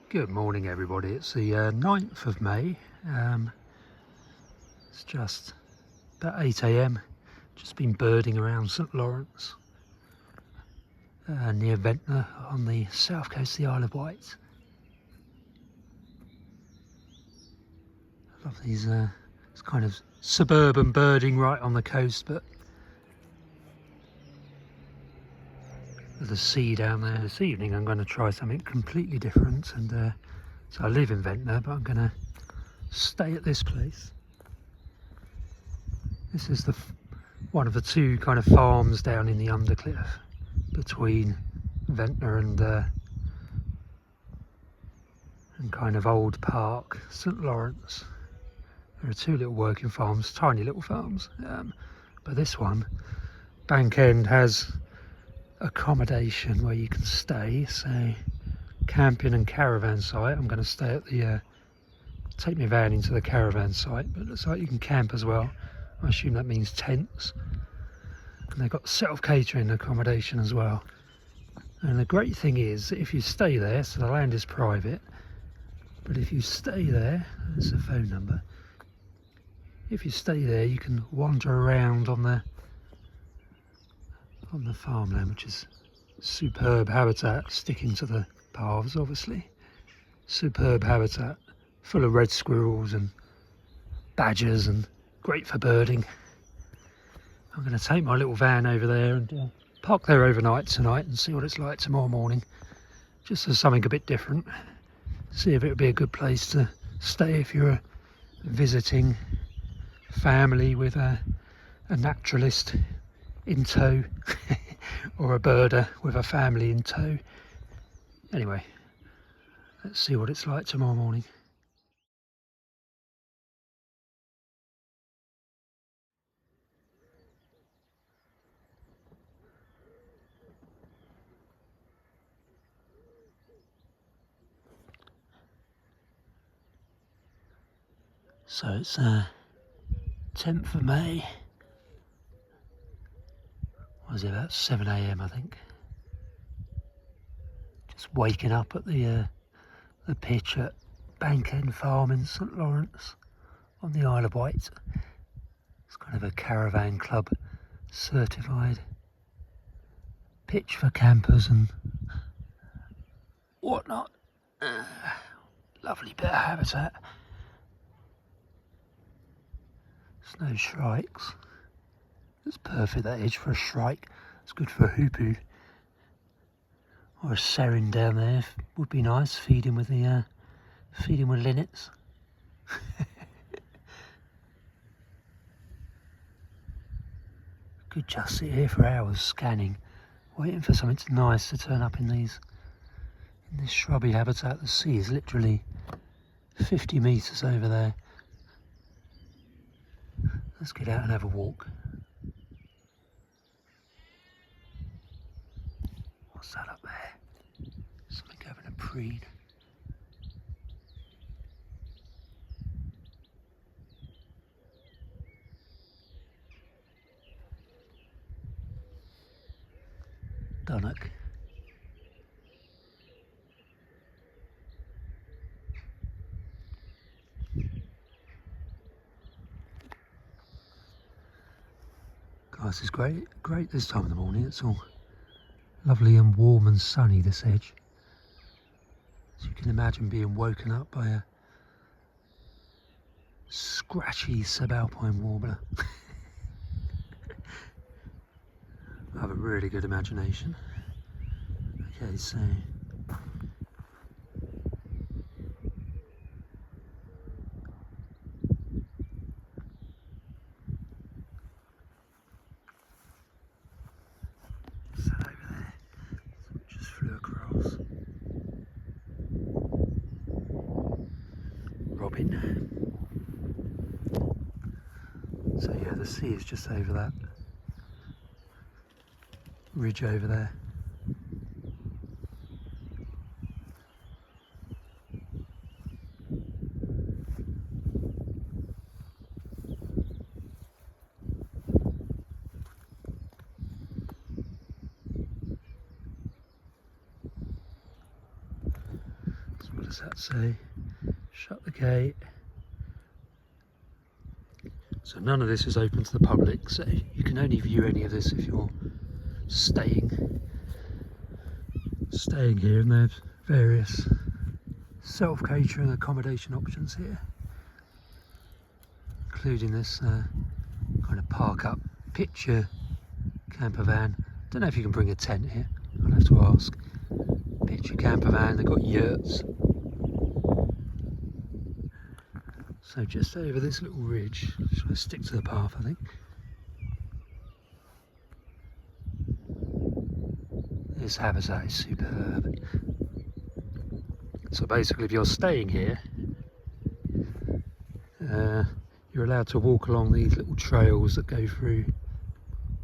Good morning everybody, it's the 9th of May, it's just about 8 AM, just been birding around St Lawrence near Ventnor on the south coast of the Isle of Wight. I love these, it's kind of suburban birding right on the coast, but the sea down there. This evening I'm going to try something completely different, and so I live in Ventnor, but I'm going to stay at this place. This is one of the two kind of farms down in the Undercliff between Ventnor and kind of Old Park, St Lawrence. There are two little working farms, tiny little farms, but this one, Bank End, has accommodation where you can stay, so camping and caravan site. I'm going to stay at the take my van into the caravan site, but it looks like you can camp as well. I assume that means tents, and they've got self-catering accommodation as well. And the great thing is that if you stay there, so the land is private, but if you stay there, there's a phone number, if you stay there you can wander around on the farmland, which is superb habitat, sticking to the paths obviously. Superb habitat, full of red squirrels and badgers, and great for birding. I'm going to take my little van over there and park there overnight tonight and see what it's like tomorrow morning, just as something a bit different. See if it would be a good place to stay if you're a visiting family with a naturalist in tow or a birder with a family in tow. Anyway, let's see what it's like tomorrow morning. So it's 10th of May. Was it about 7 AM I think? Just waking up at the pitch at Bank End Farm in St Lawrence on the Isle of Wight. It's kind of a caravan club certified pitch for campers and whatnot. Lovely bit of habitat. There's no shrikes. It's perfect, that edge, for a shrike. It's good for a hoopoo. Or a serin down there would be nice, feeding with linnets. Could just sit here for hours scanning, waiting for something nice to turn up in this shrubby habitat. The sea is literally 50 metres over there. Let's get out and have a walk. What's that up there? Something having a preen. Dunnock. Guys, it's great this time of the morning. It's all lovely and warm and sunny, this edge. So you can imagine being woken up by a scratchy subalpine warbler. I have a really good imagination. Okay, so over there, just flew across. Robin. So yeah, the sea is just over that ridge over there. So what does that say? Shut the gate. So none of this is open to the public, so you can only view any of this if you're staying here, and there's various self-catering accommodation options here, including this kind of park up picture camper van. Don't know if you can bring a tent here, I'll have to ask. Picture camper van, they've got yurts. So just over this little ridge, should I stick to the path I think? This habitat is superb. So basically if you're staying here, you're allowed to walk along these little trails that go through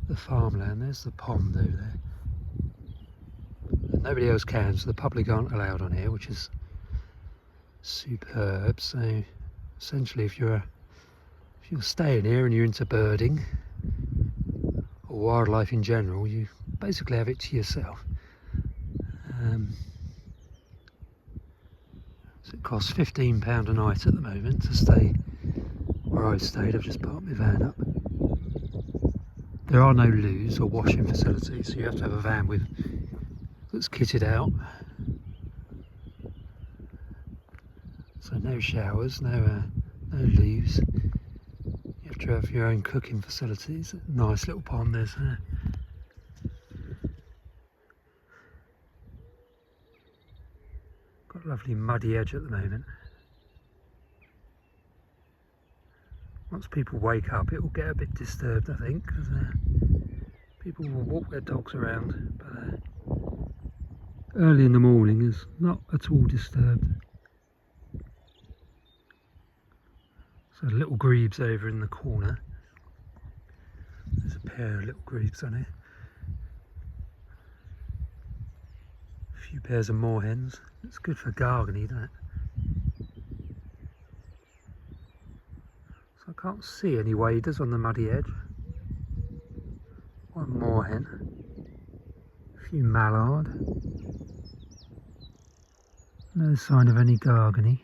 the farmland. There's the pond over there. And nobody else can, so the public aren't allowed on here, which is superb. So essentially if you're staying here and you're into birding or wildlife in general, you basically have it to yourself. So it costs £15 a night at the moment to stay where I stayed. I've just parked my van up. There are no loos or washing facilities, so you have to have a van that's kitted out. So no showers, no loos. You have to have your own cooking facilities. Nice little pond there's there. Got a lovely muddy edge at the moment. Once people wake up, it will get a bit disturbed, I think, because people will walk their dogs around. But early in the morning is not at all disturbed. So little grebes over in the corner. There's a pair of little grebes on here. A few pairs of moorhens. It's good for gargany, isn't it? So I can't see any waders on the muddy edge. One moorhen. A few mallard. No sign of any gargany.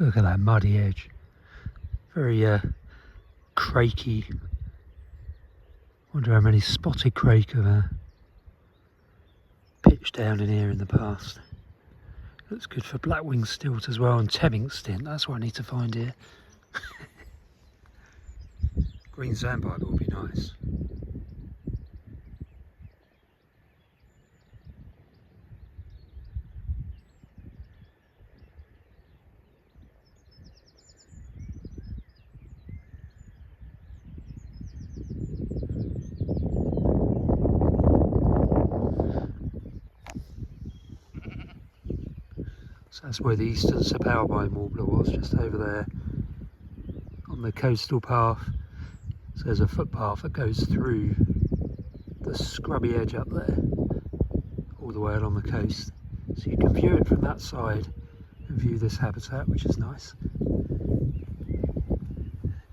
Look at that muddy edge. Very crakey. Wonder how many spotted crake have pitched down in here in the past. Looks good for black-winged stilt as well, and Temming stint. That's what I need to find here. Green sandpiper would be nice. So that's where the eastern subalpine warbler was, just over there on the coastal path. So there's a footpath that goes through the scrubby edge up there, all the way along the coast. So you can view it from that side and view this habitat, which is nice.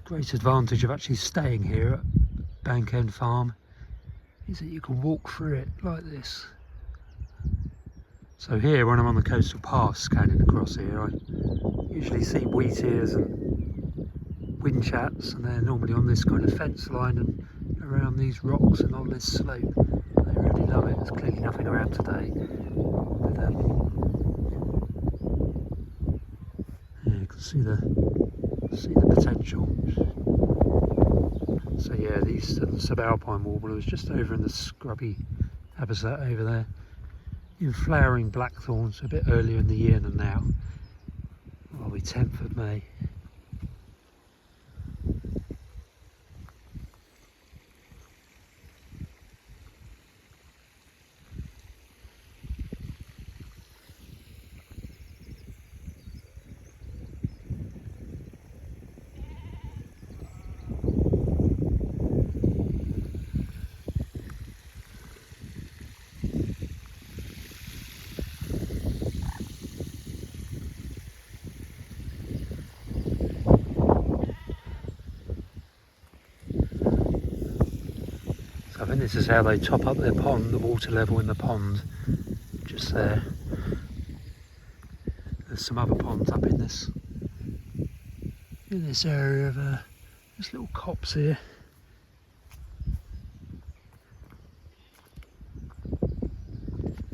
Great advantage of actually staying here at Bank End Farm is that you can walk through it like this. So here, when I'm on the coastal path scanning across here, I usually see wheat ears and wind chats, and they're normally on this kind of fence line and around these rocks and on this slope. They really love it. There's clearly nothing around today. But, yeah, you can see the potential. So yeah, the eastern subalpine warbler was just over in the scrubby habitat over there, in flowering blackthorns a bit earlier in the year than now. Well, we 10th of May. I think this is how they top up their pond, the water level in the pond, just there. There's some other ponds up in this area of this little copse here.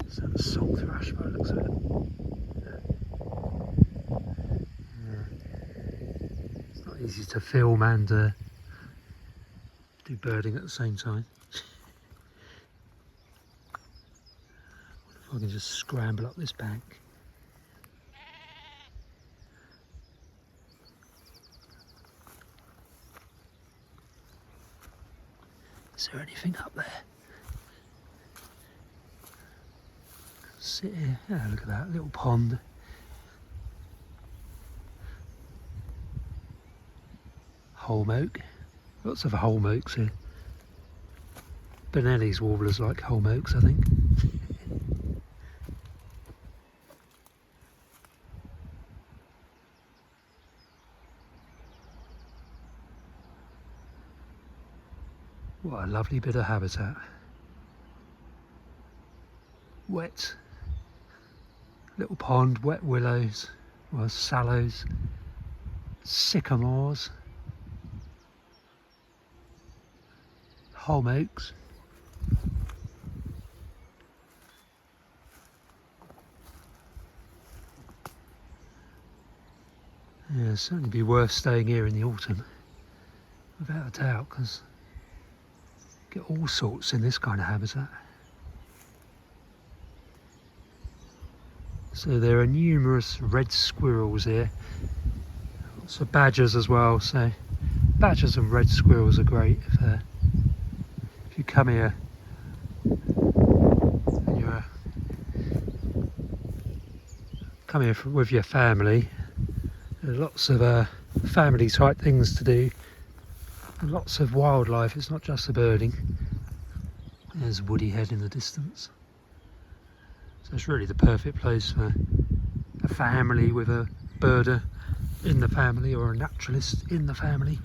So the salt thrush by the looks of it. Yeah. It's not easy to film and do birding at the same time. I can just scramble up this bank. Is there anything up there? Sit here. Oh, look at that little pond. Holm oak. Lots of holm oaks here. Benelli's warblers like holm oaks, I think. What a lovely bit of habitat. Wet little pond, wet willows, well, sallows, sycamores, holm oaks. Yeah, it'd certainly be worth staying here in the autumn, without a doubt, because you get all sorts in this kind of habitat. So there are numerous red squirrels here, lots of badgers as well, so badgers and red squirrels are great. If you come here and you're with your family, there are lots of family type things to do and lots of wildlife. It's not just the birding. There's a woody head in the distance. So it's really the perfect place for a family with a birder in the family or a naturalist in the family,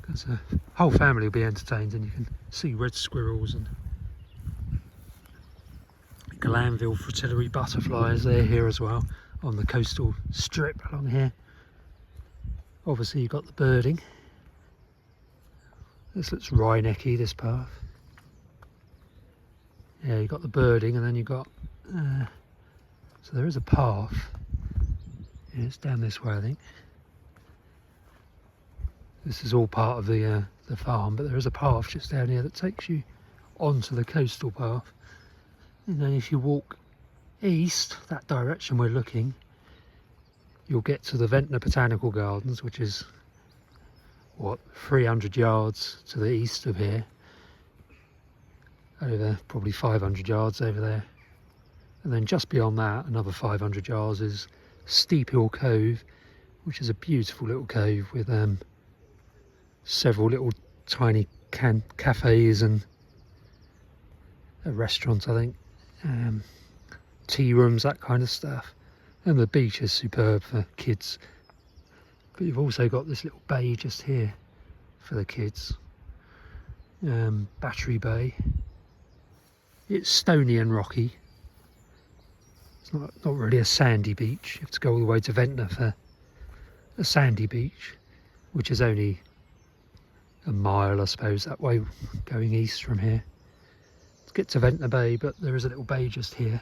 because the whole family will be entertained, and you can see red squirrels and Glanville fritillary butterflies. They're here as well on the coastal strip along here. Obviously you've got the birding. This looks wrynecky, this path. Yeah, you've got the birding, and then you've got so there is a path. Yeah, it's down this way, I think. This is all part of the farm, but there is a path just down here that takes you onto the coastal path. And then if you walk east, that direction we're looking, you'll get to the Ventnor Botanical Gardens, which is, what, 300 yards to the east of here. Over probably 500 yards over there. And then just beyond that, another 500 yards is Steep Hill Cove, which is a beautiful little cove with several little tiny cafes and a restaurant, I think, tea rooms, that kind of stuff. And the beach is superb for kids. But you've also got this little bay just here for the kids. Battery Bay. It's stony and rocky. It's not really a sandy beach. You have to go all the way to Ventnor for a sandy beach, which is only a mile, I suppose, that way going east from here to get to Ventnor Bay. But there is a little bay just here,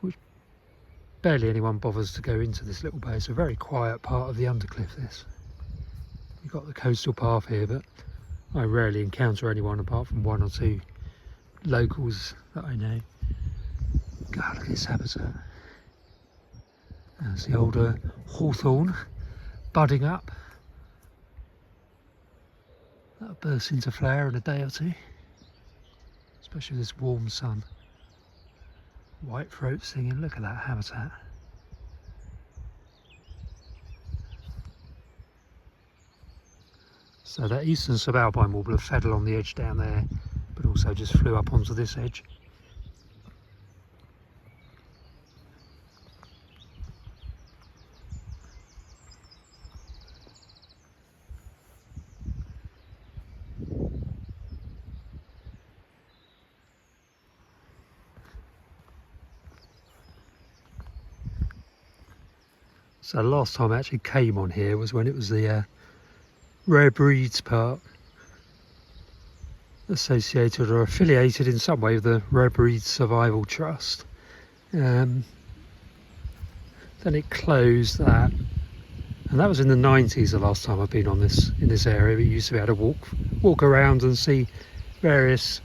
which barely anyone bothers to go into this little bay. It's a very quiet part of the Undercliff, this. You've got the coastal path here, but I rarely encounter anyone apart from one or two locals that I know. God, look at this habitat. There's the older hawthorn budding up. That'll burst into flower in a day or two, especially with this warm sun. Whitethroat singing, look at that habitat. So that eastern subalpine warbler fed along the edge down there, but also just flew up onto this edge. So last time I actually came on here was when it was the Rare Breeds Park, associated or affiliated in some way with the Rare Breeds Survival Trust. Then it closed that, and that was in the 90s the last time I've been on this in this area. We used to be able to walk around and see various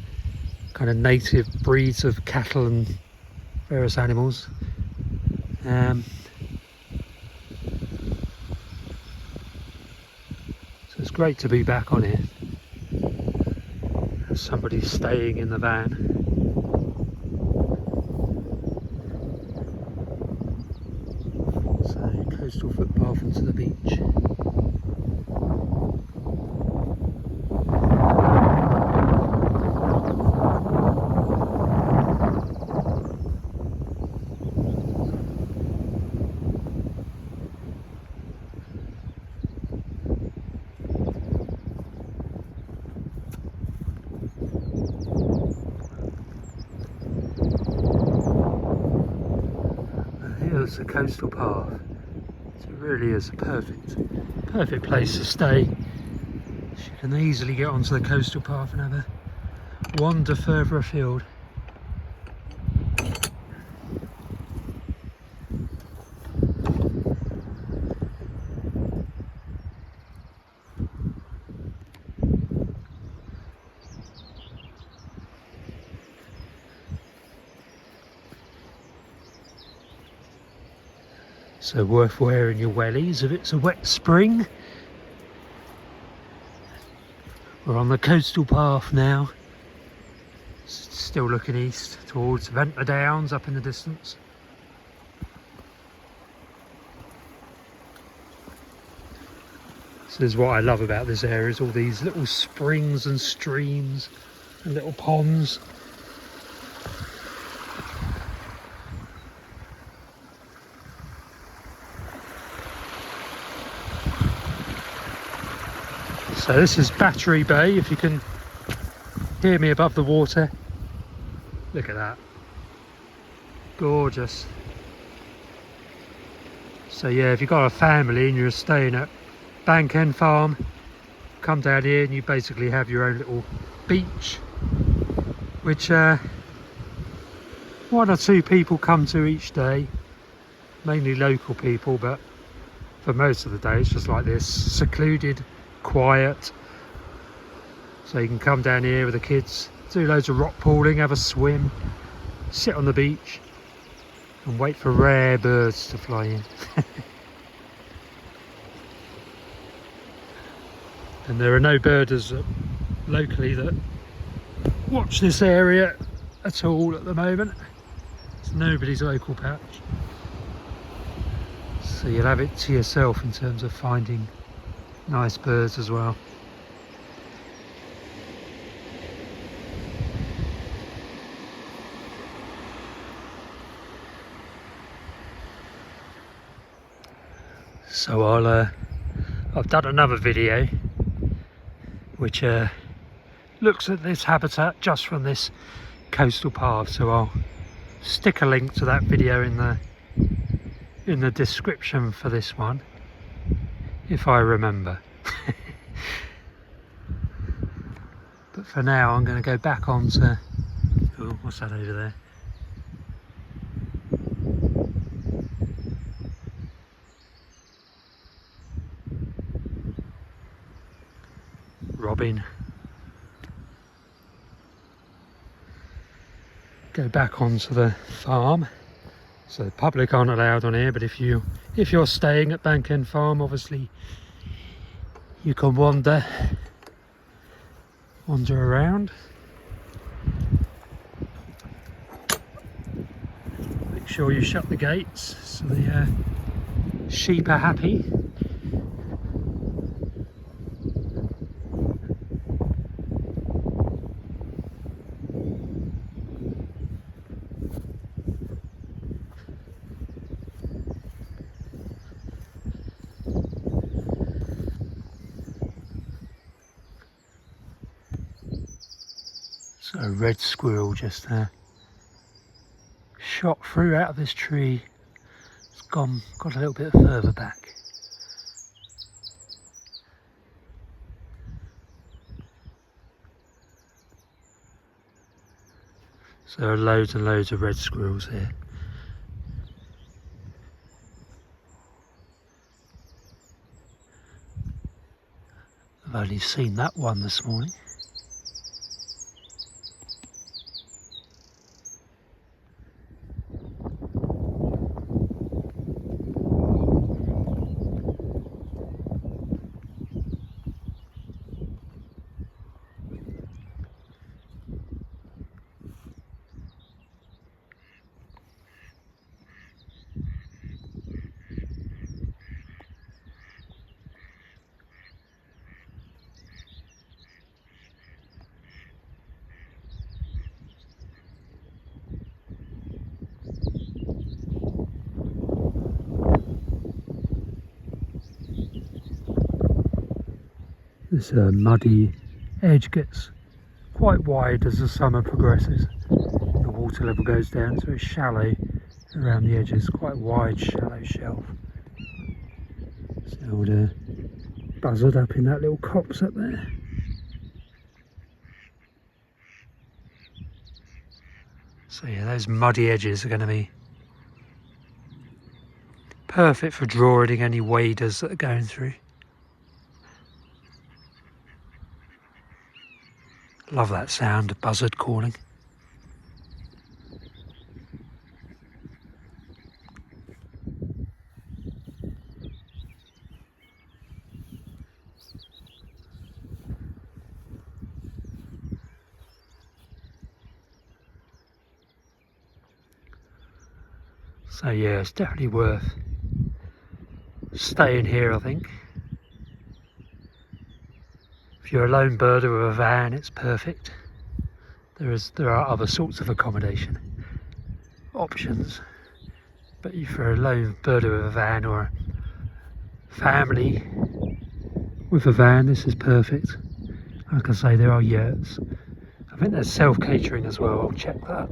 kind of native breeds of cattle and various animals. So it's great to be back on here. There's somebody staying in the van. So coastal footpath into the beach. Here's the coastal path. So it really is a perfect place to stay. You can easily get onto the coastal path and have a wander further afield. So worth wearing your wellies if it's a wet spring. We're on the coastal path now, still looking east towards Ventnor Downs up in the distance. So this is what I love about this area, is all these little springs and streams and little ponds. So this is Battery Bay, if you can hear me above the water. Look at that. Gorgeous. So yeah, if you've got a family and you're staying at Bank End Farm, come down here and you basically have your own little beach, which one or two people come to each day, mainly local people, but for most of the day it's just like this, secluded, quiet. So you can come down here with the kids, do loads of rock pooling, have a swim, sit on the beach and wait for rare birds to fly in. And there are no birders locally that watch this area at all at the moment. It's nobody's local patch, so you'll have it to yourself in terms of finding nice birds as well. So I've done another video which looks at this habitat just from this coastal path, so I'll stick a link to that video in in the description for this one, if I remember. But for now I'm going to go back onto... Oh, what's that over there? Robin. Go back onto the farm. So the public aren't allowed on here, but if you're staying at Bank End Farm, obviously you can wander around. Make sure you shut the gates so the sheep are happy. So a red squirrel just shot through out of this tree. It's got a little bit further back. So there are loads and loads of red squirrels here. I've only seen that one this morning. This muddy edge gets quite wide as the summer progresses. The water level goes down, so it's shallow around the edges, quite wide, shallow shelf. So old buzzard up in that little copse up there. So yeah, those muddy edges are going to be perfect for drawing any waders that are going through. Love that sound, a buzzard calling. So yeah, it's definitely worth staying here, I think. If you're a lone birder with a van, it's perfect. There are other sorts of accommodation options, but if you're a lone birder with a van or a family with a van, this is perfect. Like I say, there are yurts. I think there's self-catering as well. I'll check that.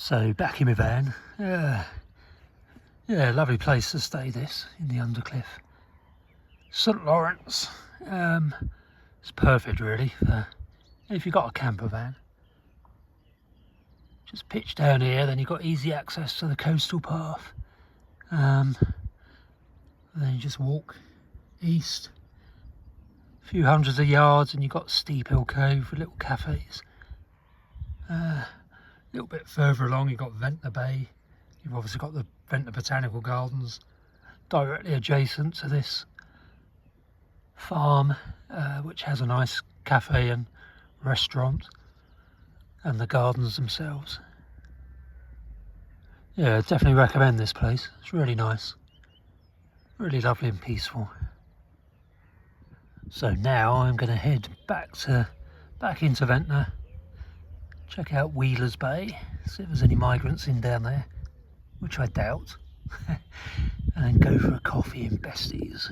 So back in my van. Yeah, lovely place to stay this, in the Undercliff. St Lawrence. It's perfect really for if you've got a camper van. Just pitch down here, then you've got easy access to the coastal path. Then you just walk east a few hundreds of yards and you've got Steep Hill Cove with little cafes. A little bit further along you've got Ventnor Bay. You've obviously got the Ventnor Botanical Gardens directly adjacent to this farm, which has a nice cafe and restaurant, and the gardens themselves. Yeah, definitely recommend this place. It's really nice, really lovely and peaceful. So now I'm going to head back into Ventnor, check out Wheeler's Bay, see if there's any migrants in down there, which I doubt, and then go for a coffee in Bestie's.